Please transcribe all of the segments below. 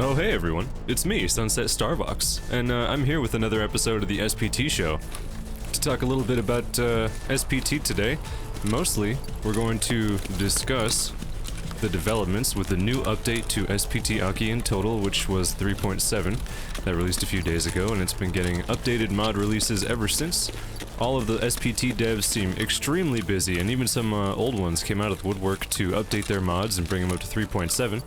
Oh hey everyone, it's me, Sunset Starbucks, and I'm here with another episode of the SPT Show to talk a little bit about SPT today. Mostly, we're going to discuss the developments with the new update to SPT Aki in total, which was 3.7, that released a few days ago, and it's been getting updated mod releases ever since. All of the SPT devs seem extremely busy, and even some old ones came out of the woodwork to update their mods and bring them up to 3.7.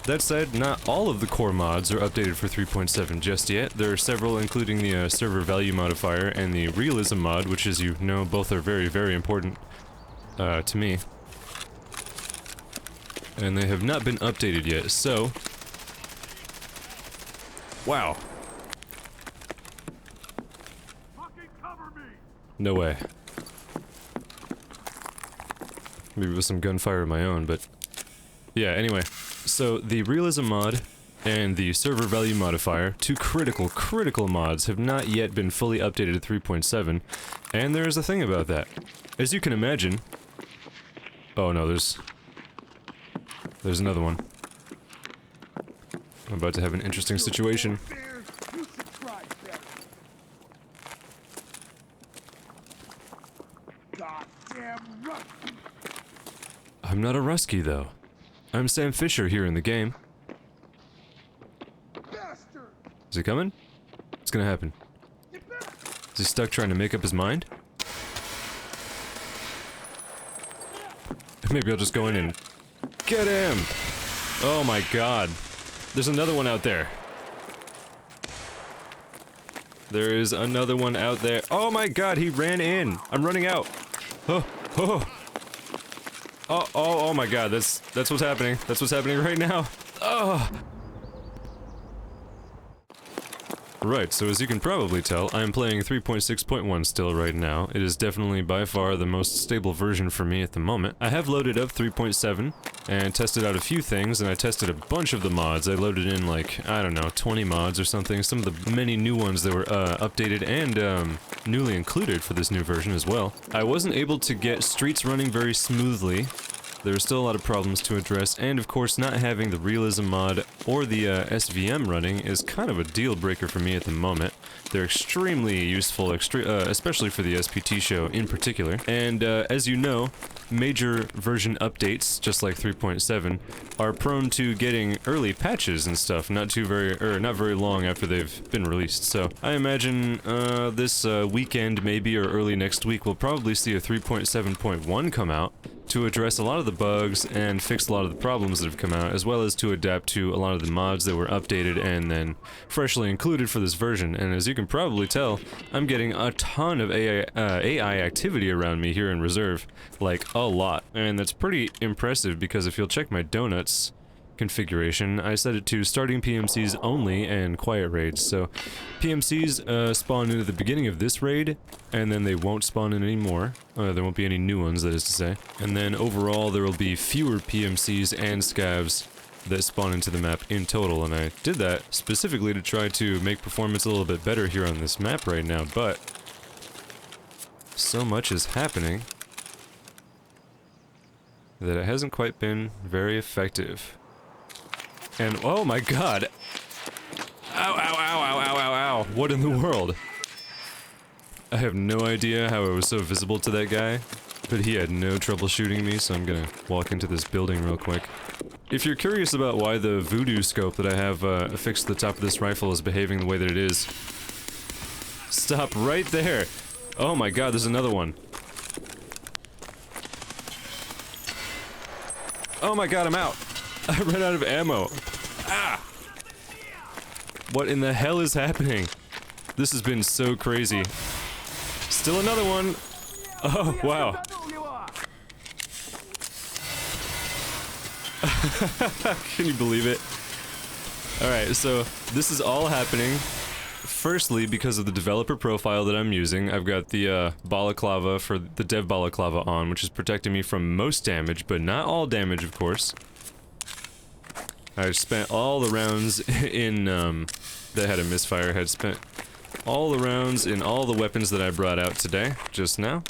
That said, not all of the core mods are updated for 3.7 just yet. There are several, including the server value modifier and the realism mod, which, as you know, both are very, very important to me. And they have not been updated yet, so... Wow. No way. Maybe with some gunfire of my own, but... Yeah, anyway. So, the realism mod and the server value modifier, two critical mods, have not yet been fully updated to 3.7, and there is a thing about that. As you can imagine... Oh no, there's another one. I'm about to have an interesting situation. I'm not a Rusky, though. I'm Sam Fisher here in the game. Is he coming? What's gonna happen? Is he stuck trying to make up his mind? Maybe I'll just go in and... Get him! Oh my god. There's another one out there. There is another one out there. Oh my god, he ran in! I'm running out! Oh, oh! Oh my god, that's what's happening. That's what's happening right now. Oh! Right, so as you can probably tell, I'm playing 3.6.1 still right now. It is definitely by far the most stable version for me at the moment. I have loaded up 3.7 and tested out a few things, and I tested a bunch of the mods. I loaded in like, I don't know, 20 mods or something. Some of the many new ones that were updated and newly included for this new version as well. I wasn't able to get streets running very smoothly. There are still a lot of problems to address, and of course not having the realism mod or the SVM running is kind of a deal breaker for me at the moment. They're extremely useful, especially for the SPT show in particular. And as you know, major version updates, just like 3.7, are prone to getting early patches and stuff, not very long after they've been released. So I imagine this weekend maybe or early next week we'll probably see a 3.7.1 come out to address a lot of the bugs and fix a lot of the problems that have come out, as well as to adapt to a lot of the mods that were updated and then freshly included for this version. And as you can probably tell, I'm getting a ton of AI activity around me here in Reserve, like a lot. And that's pretty impressive because if you'll check my donuts configuration, I set it to starting PMCs only and quiet raids. So PMCs spawn into the beginning of this raid, and then they won't spawn in anymore. There won't be any new ones, that is to say. And then overall there will be fewer PMCs and scavs that spawn into the map in total, and I did that specifically to try to make performance a little bit better here on this map right now, but so much is happening that it hasn't quite been very effective. And oh my god! Ow, ow, ow, ow, ow, ow, ow! What in the world? I have no idea how I was so visible to that guy, but he had no trouble shooting me, so I'm gonna walk into this building real quick. If you're curious about why the voodoo scope that I have affixed to the top of this rifle is behaving the way that it is, stop right there! Oh my god, there's another one. Oh my god, I'm out! I ran out of ammo. Ah! What in the hell is happening? This has been so crazy. Still another one! Oh, wow. Can you believe it? Alright, so this is all happening firstly because of the developer profile that I'm using. I've got the balaclava for the dev balaclava on, which is protecting me from most damage, but not all damage, of course. I spent all the rounds in, that had a misfire, had spent all the rounds in all the weapons that I brought out today, just now.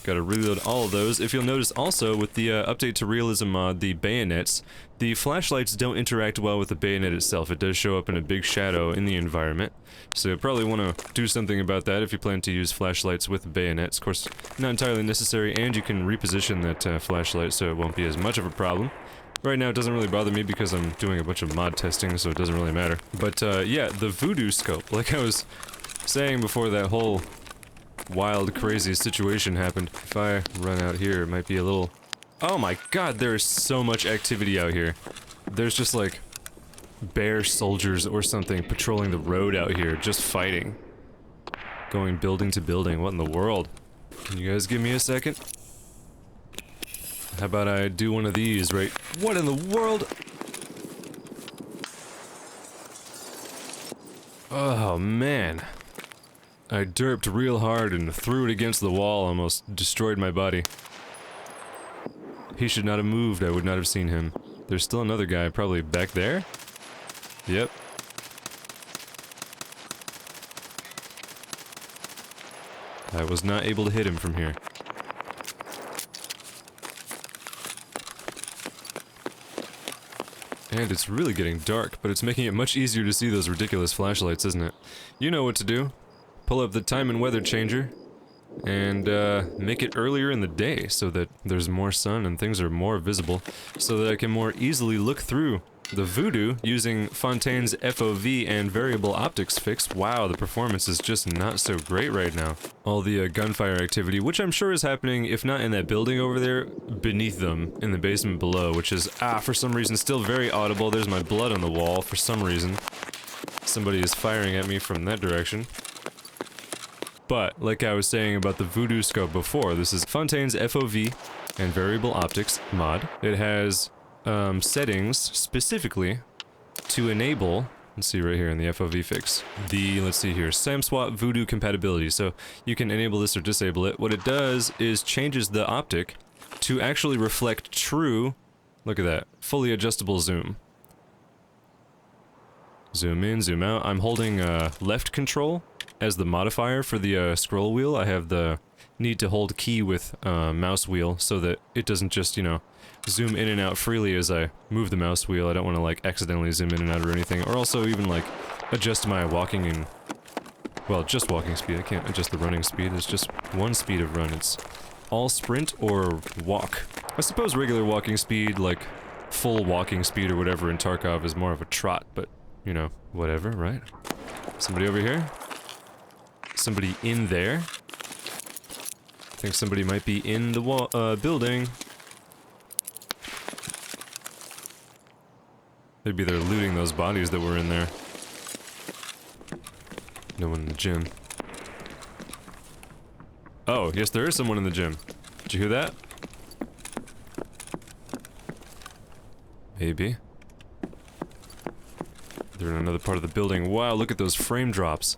Gotta reload all of those. If you'll notice also, with the update to realism mod, the bayonets, the flashlights don't interact well with the bayonet itself. It does show up in a big shadow in the environment. So you'll probably want to do something about that if you plan to use flashlights with bayonets. Of course, not entirely necessary, and you can reposition that flashlight so it won't be as much of a problem. Right now it doesn't really bother me because I'm doing a bunch of mod testing, so it doesn't really matter. But yeah, the voodoo scope, like I was saying before that whole wild, crazy situation happened. If I run out here, it might be a little... Oh my god, there is so much activity out here. There's just like bear soldiers or something patrolling the road out here, just fighting. Going building to building, what in the world? Can you guys give me a second? How about I do one of these, right? What in the world? Oh man. I derped real hard and threw it against the wall, almost destroyed my body. He should not have moved, I would not have seen him. There's still another guy, probably back there? Yep. I was not able to hit him from here. And it's really getting dark, but it's making it much easier to see those ridiculous flashlights, isn't it? You know what to do. Pull up the time and weather changer, and make it earlier in the day so that there's more sun and things are more visible, so that I can more easily look through the voodoo using Fontaine's FOV and variable optics fix. Wow, the performance is just not so great right now. All the gunfire activity, which I'm sure is happening, if not in that building over there, beneath them, in the basement below, which is, for some reason, still very audible. There's my blood on the wall, for some reason. Somebody is firing at me from that direction. But, like I was saying about the voodoo scope before, this is Fontaine's FOV and variable optics mod. It has settings specifically to enable, let's see right here in the FOV fix, let's see here, SamSwap voodoo compatibility. So you can enable this or disable it. What it does is changes the optic to actually reflect true, look at that, fully adjustable zoom. Zoom in, zoom out. I'm holding left control as the modifier for the scroll wheel. I have the need to hold key with mouse wheel so that it doesn't just, you know, zoom in and out freely as I move the mouse wheel. I don't want to like accidentally zoom in and out or anything, or also even like adjust my walking and, well, just walking speed. I can't adjust the running speed. It's just one speed of run. It's all sprint or walk. I suppose regular walking speed, like full walking speed or whatever in Tarkov, is more of a trot, but you know, whatever, right? Somebody over here? Somebody in there? I think somebody might be in the building. Maybe they're looting those bodies that were in there. No one in the gym. Oh, yes, there is someone in the gym. Did you hear that? Maybe. They're in another part of the building. Wow, look at those frame drops.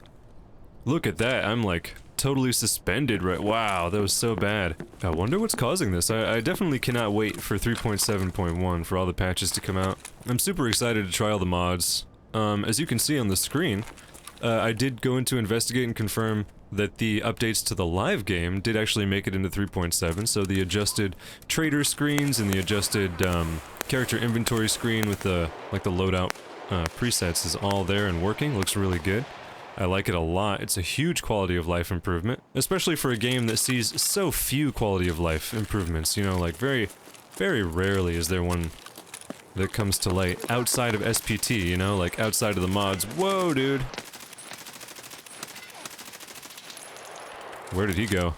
Look at that, I'm like totally suspended right— wow, that was so bad. I wonder what's causing this. I definitely cannot wait for 3.7.1 for all the patches to come out. I'm super excited to try all the mods. As you can see on the screen, I did go into investigate and confirm that the updates to the live game did actually make it into 3.7, so the adjusted trader screens and the adjusted character inventory screen with the like the loadout presets is all there and working. Looks really good. I like it a lot. It's a huge quality of life improvement, especially for a game that sees so few quality of life improvements, you know, like very rarely is there one that comes to light outside of SPT, you know, like outside of the mods. Whoa, dude! Where did he go?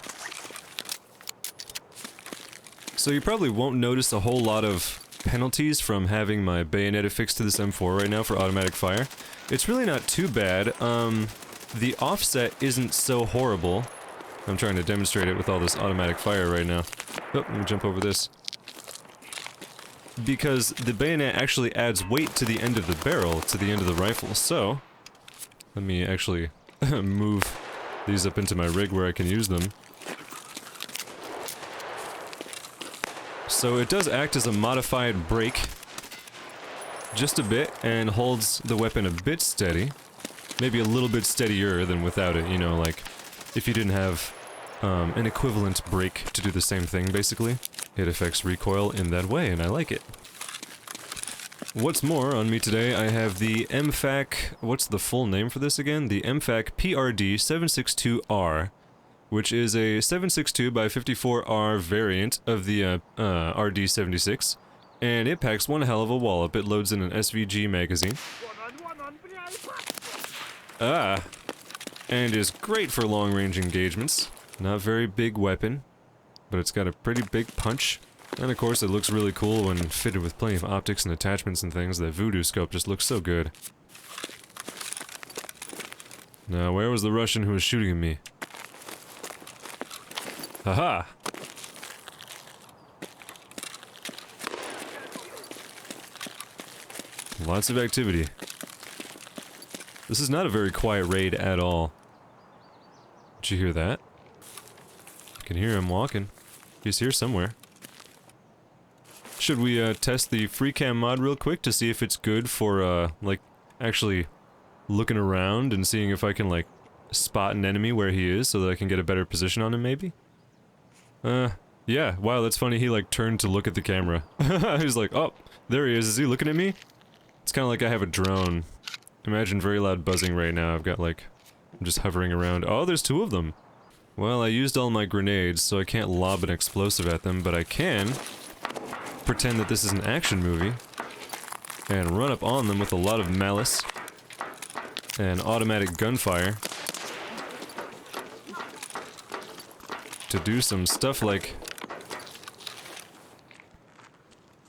So you probably won't notice a whole lot of penalties from having my bayonet affixed to this M4 right now for automatic fire. It's really not too bad. The offset isn't so horrible. I'm trying to demonstrate it with all this automatic fire right now. Oh, let me jump over this. Because the bayonet actually adds weight to the end of the barrel, to the end of the rifle, so let me actually move these up into my rig where I can use them. So it does act as a modified brake just a bit and holds the weapon a bit steady. Maybe a little bit steadier than without it, you know, like if you didn't have an equivalent brake to do the same thing, basically. It affects recoil in that way, and I like it. What's more, on me today, I have the MFAC... What's the full name for this again? The MFAC PRD762R, which is a 762x54R variant of the RD76, and it packs one hell of a wallop. It loads in an SVG magazine. And is great for long-range engagements. Not very big weapon, but it's got a pretty big punch. And of course it looks really cool when fitted with plenty of optics and attachments and things. The voodoo scope just looks so good. Now, where was the Russian who was shooting at me? Haha! Lots of activity. This is not a very quiet raid at all. Did you hear that? I can hear him walking. He's here somewhere. Should we test the Freecam mod real quick to see if it's good for like actually looking around and seeing if I can like spot an enemy where he is so that I can get a better position on him maybe? Yeah, wow, that's funny, he like turned to look at the camera. He was like, oh, there he is he looking at me? It's kinda like I have a drone. Imagine very loud buzzing right now, I've got like, I'm just hovering around. Oh, there's two of them! Well, I used all my grenades, so I can't lob an explosive at them, but I can pretend that this is an action movie and run up on them with a lot of malice and automatic gunfire to do some stuff like...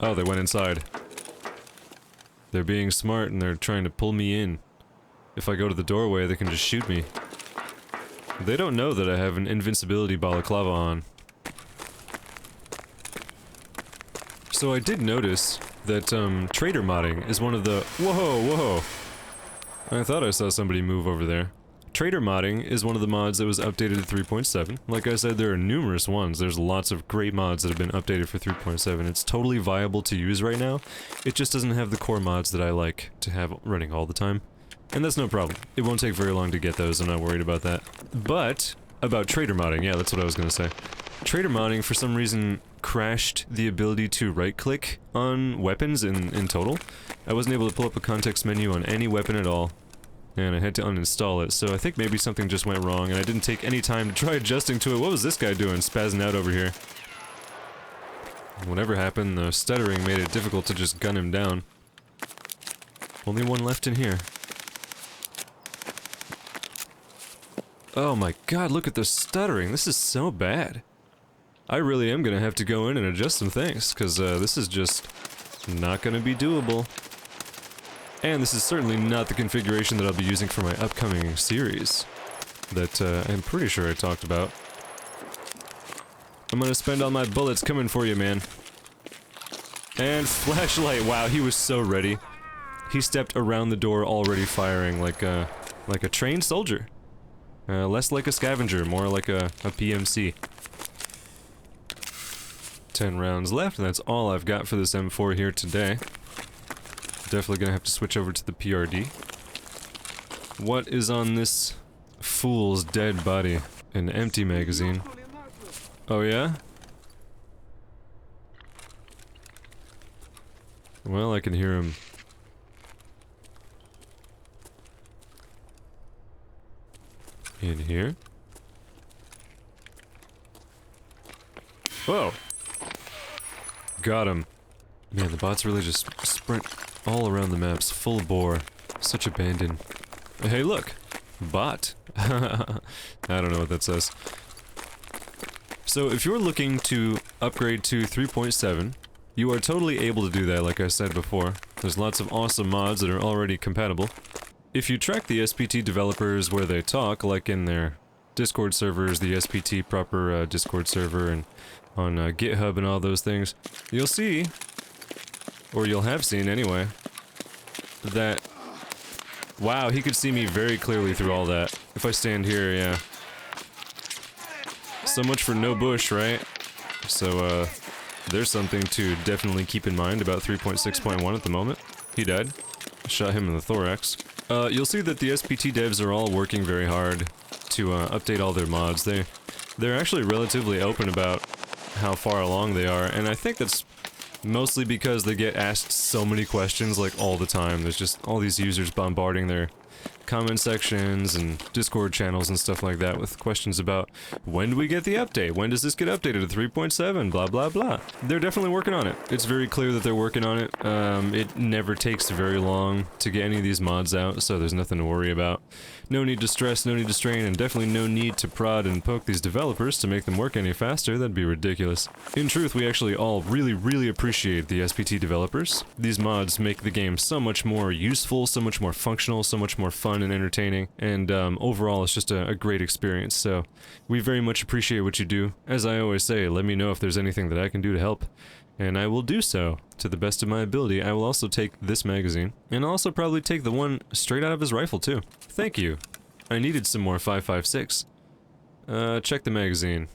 Oh, they went inside. They're being smart and they're trying to pull me in. If I go to the doorway, they can just shoot me. They don't know that I have an invincibility balaclava on. So I did notice that, trader modding is one of the... Whoa! I thought I saw somebody move over there. Trader modding is one of the mods that was updated to 3.7. Like I said, there are numerous ones. There's lots of great mods that have been updated for 3.7. It's totally viable to use right now. It just doesn't have the core mods that I like to have running all the time. And that's no problem. It won't take very long to get those, I'm not worried about that. But, about trader modding, yeah, that's what I was gonna say. Trader modding, for some reason, crashed the ability to right-click on weapons in total. I wasn't able to pull up a context menu on any weapon at all, and I had to uninstall it, so I think maybe something just went wrong, and I didn't take any time to try adjusting to it. What was this guy doing, spazzing out over here? Whatever happened, the stuttering made it difficult to just gun him down. Only one left in here. Oh my god, look at the stuttering, this is so bad. I really am gonna have to go in and adjust some things, because this is just not gonna be doable. And this is certainly not the configuration that I'll be using for my upcoming series that I'm pretty sure I talked about. I'm gonna spend all my bullets coming for you, man. And flashlight, wow, he was so ready. He stepped around the door already firing like a trained soldier. Less like a scavenger, more like a PMC. 10 rounds left, and that's all I've got for this M4 here today. Definitely gonna have to switch over to the PRD. What is on this fool's dead body? An empty magazine. Oh yeah? Well, I can hear him. In here? Whoa! Got him. Man, the bots really just sprint all around the maps, full bore. Such abandon. Hey, look! Bot. I don't know what that says. So, if you're looking to upgrade to 3.7, you are totally able to do that, like I said before. There's lots of awesome mods that are already compatible. If you track the SPT developers where they talk, like in their Discord servers, the SPT proper Discord server, and on GitHub and all those things, you'll see, or you'll have seen anyway, that... Wow, he could see me very clearly through all that. If I stand here, yeah. So much for no bush, right? So, there's something to definitely keep in mind about 3.6.1 at the moment. He died. Shot him in the thorax. You'll see that the SPT devs are all working very hard to update all their mods. They they're actually relatively open about how far along they are, and I think that's mostly because they get asked so many questions, like, all the time. There's just all these users bombarding their comment sections and Discord channels and stuff like that with questions about, when do we get the update? When does this get updated to 3.7? Blah, blah, blah. They're definitely working on it. It's very clear that they're working on it. It never takes very long to get any of these mods out, so there's nothing to worry about. No need to stress, no need to strain, and definitely no need to prod and poke these developers to make them work any faster. That'd be ridiculous. In truth, we actually all really, really appreciate the SPT developers. These mods make the game so much more useful, so much more functional, so much more fun and entertaining, and overall it's just a great experience, so we very much appreciate what you do. As I always say, let me know if there's anything that I can do to help, and I will do so to the best of my ability. I will also take this magazine, and I'll also probably take the one straight out of his rifle too. Thank you. I needed some more 5.56. Check the magazine.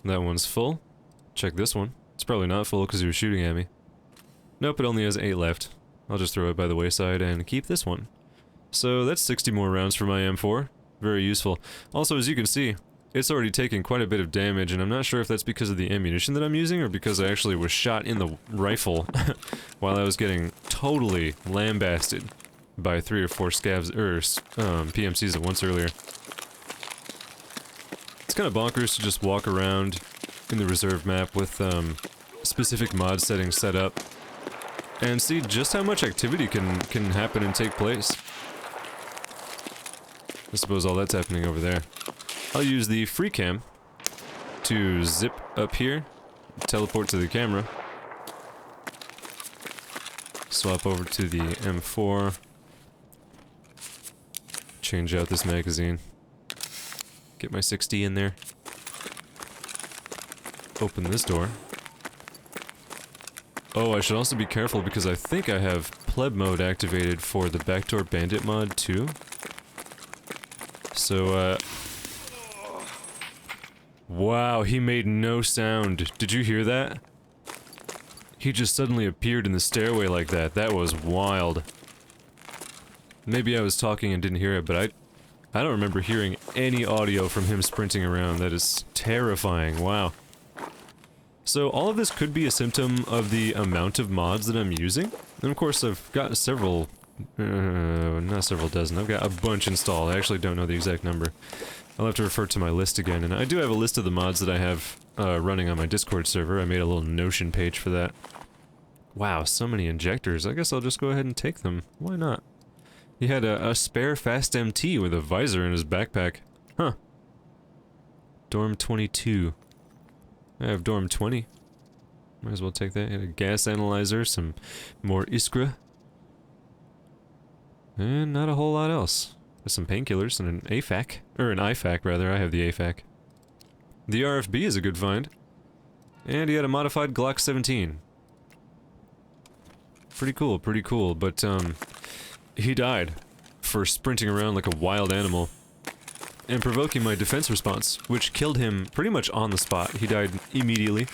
That one's full. Check this one. It's probably not full because he was shooting at me. Nope, it only has 8 left. I'll just throw it by the wayside and keep this one. So that's 60 more rounds for my M4. Very useful. Also, as you can see, it's already taken quite a bit of damage, and I'm not sure if that's because of the ammunition that I'm using, or because I actually was shot in the rifle while I was getting totally lambasted by 3 or 4 scavs, PMCs at once earlier. It's kind of bonkers to just walk around in the reserve map with specific mod settings set up and see just how much activity can happen and take place. I suppose all that's happening over there. I'll use the Freecam to zip up here, teleport to the camera, swap over to the M4, change out this magazine, get my 60 in there, open this door. Oh, I should also be careful because I think I have pleb mode activated for the backdoor bandit mod too. So, wow, he made no sound. Did you hear that? He just suddenly appeared in the stairway like that. That was wild. Maybe I was talking and didn't hear it, but I don't remember hearing any audio from him sprinting around. That is terrifying. Wow. So all of this could be a symptom of the amount of mods that I'm using. And of course I've got several, not several dozen, I've got a bunch installed. I actually don't know the exact number. I'll have to refer to my list again, and I do have a list of the mods that I have running on my Discord server. I made a little Notion page for that. Wow, so many injectors. I guess I'll just go ahead and take them. Why not? He had a spare fast MT with a visor in his backpack. Huh. Dorm 22. I have Dorm 20. Might as well take that. A gas analyzer, some more Iskra. And not a whole lot else. There's some painkillers and an AFAC. Or an IFAC, rather. I have the AFAC. The RFB is a good find. And he had a modified Glock 17. Pretty cool, but, he died for sprinting around like a wild animal and provoking my defense response, which killed him pretty much on the spot. He died immediately,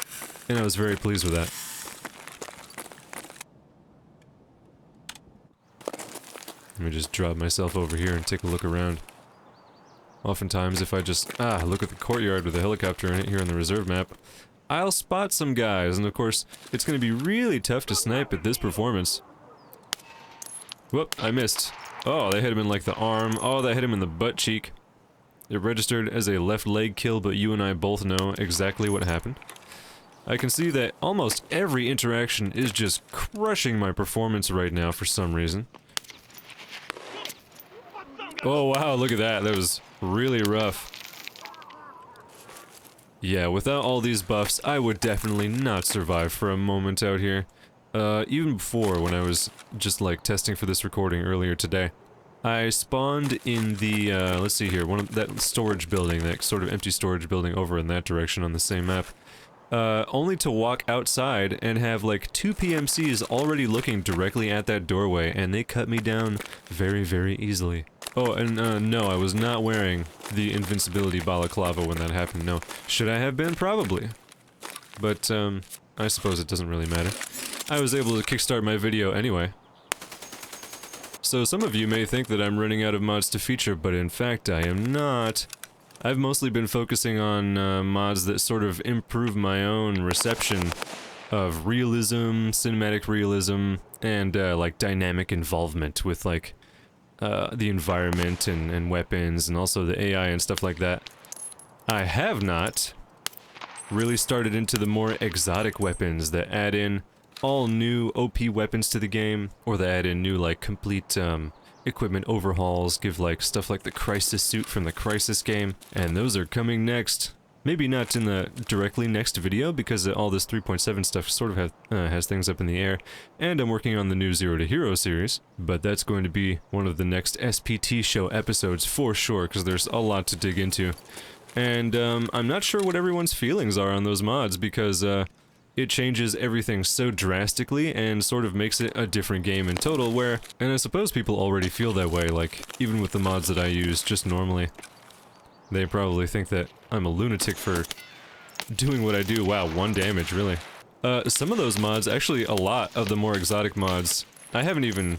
and I was very pleased with that. Let me just drop myself over here and take a look around. Oftentimes, if I just, look at the courtyard with a helicopter in it here on the reserve map, I'll spot some guys, and of course, it's gonna be really tough to snipe at this performance. Whoop, I missed. Oh, they hit him in like the arm. Oh, they hit him in the butt cheek. It registered as a left leg kill, but you and I both know exactly what happened. I can see that almost every interaction is just crushing my performance right now for some reason. Oh wow, look at that. That was really rough. Yeah, without all these buffs, I would definitely not survive for a moment out here. Even before, when I was just like testing for this recording earlier today, I spawned in the, let's see here, that storage building, that sort of empty storage building over in that direction on the same map. Only to walk outside and have like 2 PMCs already looking directly at that doorway, and they cut me down very, very easily. Oh, and no, I was not wearing the invincibility balaclava when that happened, no. Should I have been? Probably. But, I suppose it doesn't really matter. I was able to kickstart my video anyway. So some of you may think that I'm running out of mods to feature, but in fact I am not. I've mostly been focusing on mods that sort of improve my own reception of realism, cinematic realism, and like dynamic involvement with like the environment and weapons and also the AI and stuff like that. I have not really started into the more exotic weapons that add in all new OP weapons to the game, or that add in new like complete equipment overhauls, give like stuff like the Crisis suit from the Crisis game, and those are coming next. Maybe not in the directly next video, because all this 3.7 stuff sort of has things up in the air, and I'm working on the new Zero to Hero series, but that's going to be one of the next SPT Show episodes for sure, because there's a lot to dig into. And I'm not sure what everyone's feelings are on those mods, because it changes everything so drastically and sort of makes it a different game in total, where, and I suppose people already feel that way, like, even with the mods that I use just normally. They probably think that I'm a lunatic for doing what I do. Wow, 1 damage, really. Some of those mods, actually a lot of the more exotic mods, I haven't even...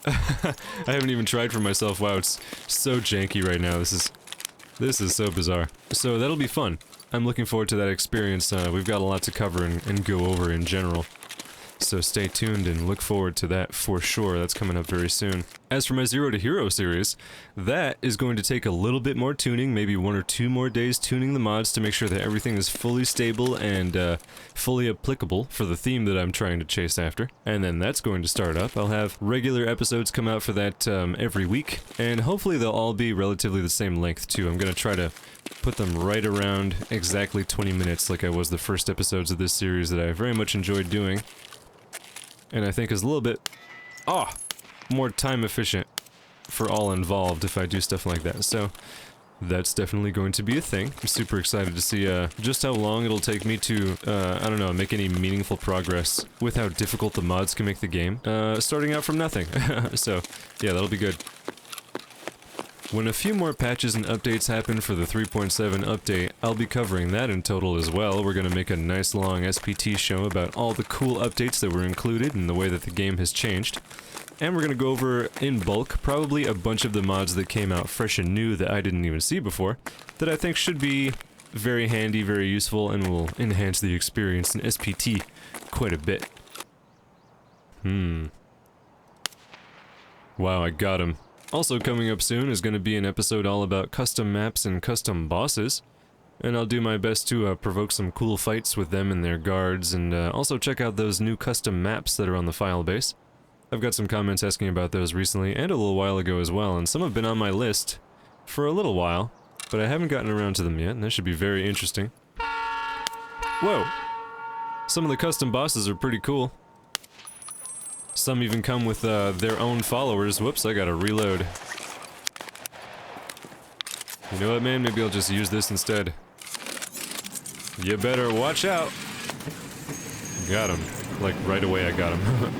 I haven't even tried for myself. Wow, it's so janky right now. This is so bizarre. So that'll be fun. I'm looking forward to that experience. We've got a lot to cover and go over in general. So stay tuned and look forward to that for sure. That's coming up very soon. As for my Zero to Hero series, that is going to take a little bit more tuning, maybe 1 or 2 more days tuning the mods to make sure that everything is fully stable and fully applicable for the theme that I'm trying to chase after. And then that's going to start up. I'll have regular episodes come out for that every week, and hopefully they'll all be relatively the same length too. I'm going to try to put them right around exactly 20 minutes like I was the first episodes of this series that I very much enjoyed doing. And I think is a little bit, more time efficient for all involved if I do stuff like that. So that's definitely going to be a thing. I'm super excited to see just how long it'll take me to, I don't know, make any meaningful progress with how difficult the mods can make the game, starting out from nothing. So yeah, that'll be good. When a few more patches and updates happen for the 3.7 update, I'll be covering that in total as well. We're gonna make a nice long SPT show about all the cool updates that were included and the way that the game has changed. And we're gonna go over, in bulk, probably a bunch of the mods that came out fresh and new that I didn't even see before, that I think should be very handy, very useful, and will enhance the experience in SPT quite a bit. Wow, I got him. Also coming up soon is going to be an episode all about custom maps and custom bosses, and I'll do my best to provoke some cool fights with them and their guards, and also check out those new custom maps that are on the file base. I've got some comments asking about those recently and a little while ago as well, and some have been on my list for a little while, but I haven't gotten around to them yet, and that should be very interesting. Whoa! Some of the custom bosses are pretty cool. Some even come with their own followers. Whoops, I gotta reload. You know what, man? Maybe I'll just use this instead. You better watch out! Got him. Like, right away I got him.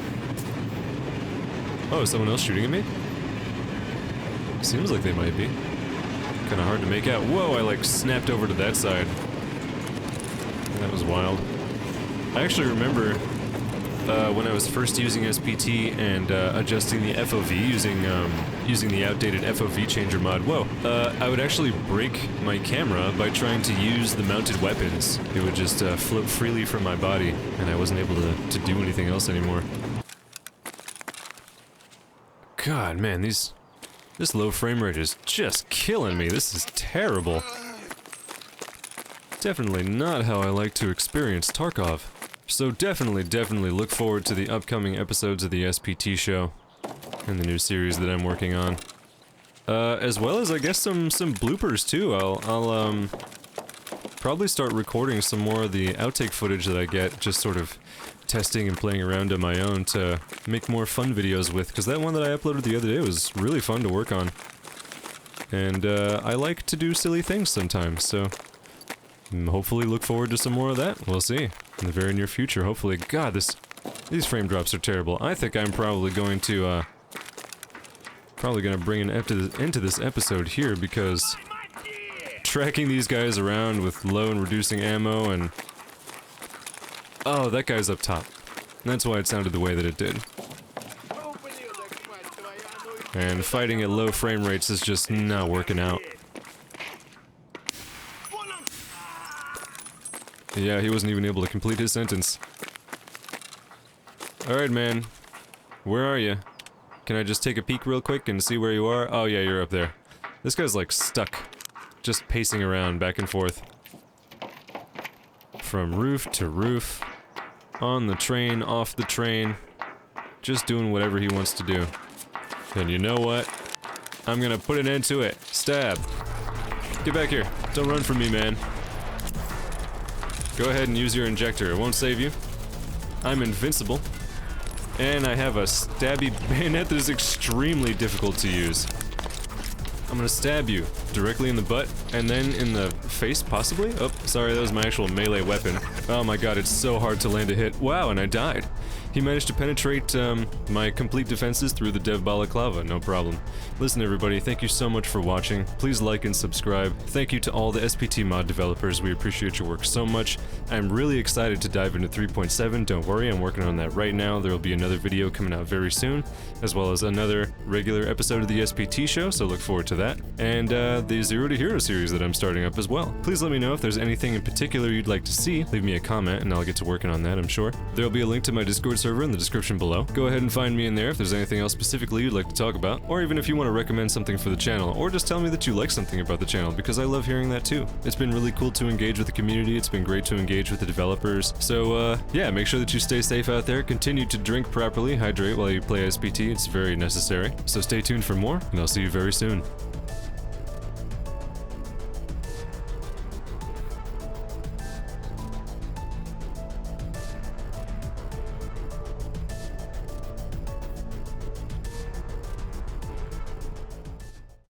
Oh, is someone else shooting at me? Seems like they might be. Kinda hard to make out. Whoa, I like snapped over to that side. That was wild. I actually remember when I was first using SPT and adjusting the FOV using the outdated FOV changer mod. Whoa! I would actually break my camera by trying to use the mounted weapons. It would just float freely from my body, and I wasn't able to do anything else anymore. God, man, this low frame rate is just killing me. This is terrible. Definitely not how I like to experience Tarkov. So definitely look forward to the upcoming episodes of the SPT show and the new series that I'm working on. As well as, I guess, some bloopers too. I'll probably start recording some more of the outtake footage that I get, just sort of testing and playing around on my own to make more fun videos with, because that one that I uploaded the other day was really fun to work on. And I like to do silly things sometimes, so hopefully look forward to some more of that. We'll see. In the very near future, hopefully. God, these frame drops are terrible. I think I'm probably going to, bring an end to this episode here, because tracking these guys around with low and reducing ammo and... Oh, that guy's up top. That's why it sounded the way that it did. And fighting at low frame rates is just not working out. Yeah, he wasn't even able to complete his sentence. Alright, man. Where are you? Can I just take a peek real quick and see where you are? Oh yeah, you're up there. This guy's like stuck. Just pacing around back and forth. From roof to roof. On the train, off the train. Just doing whatever he wants to do. And you know what? I'm gonna put an end to it. Stab. Get back here. Don't run from me, man. Go ahead and use your injector. It won't save you. I'm invincible. And I have a stabby bayonet that is extremely difficult to use. I'm gonna stab you directly in the butt, and then in the face, possibly? Oh, sorry, that was my actual melee weapon. Oh my god, it's so hard to land a hit. Wow, and I died. He managed to penetrate my complete defenses through the dev balaclava, no problem. Listen everybody, thank you so much for watching. Please like and subscribe. Thank you to all the SPT mod developers, we appreciate your work so much. I'm really excited to dive into 3.7, don't worry, I'm working on that right now. There will be another video coming out very soon, as well as another regular episode of the SPT Show, so look forward to that. And the Zero to Hero series that I'm starting up as well. Please let me know if there's anything in particular you'd like to see. Leave me a comment and I'll get to working on that, I'm sure. There'll be a link to my Discord server in the description below. Go ahead and find me in there if there's anything else specifically you'd like to talk about, or even if you want to recommend something for the channel, or just tell me that you like something about the channel, because I love hearing that too. It's been really cool to engage with the community, it's been great to engage with the developers, so yeah, make sure that you stay safe out there, continue to drink properly, hydrate while you play SPT, it's very necessary. So stay tuned for more, and I'll see you very soon.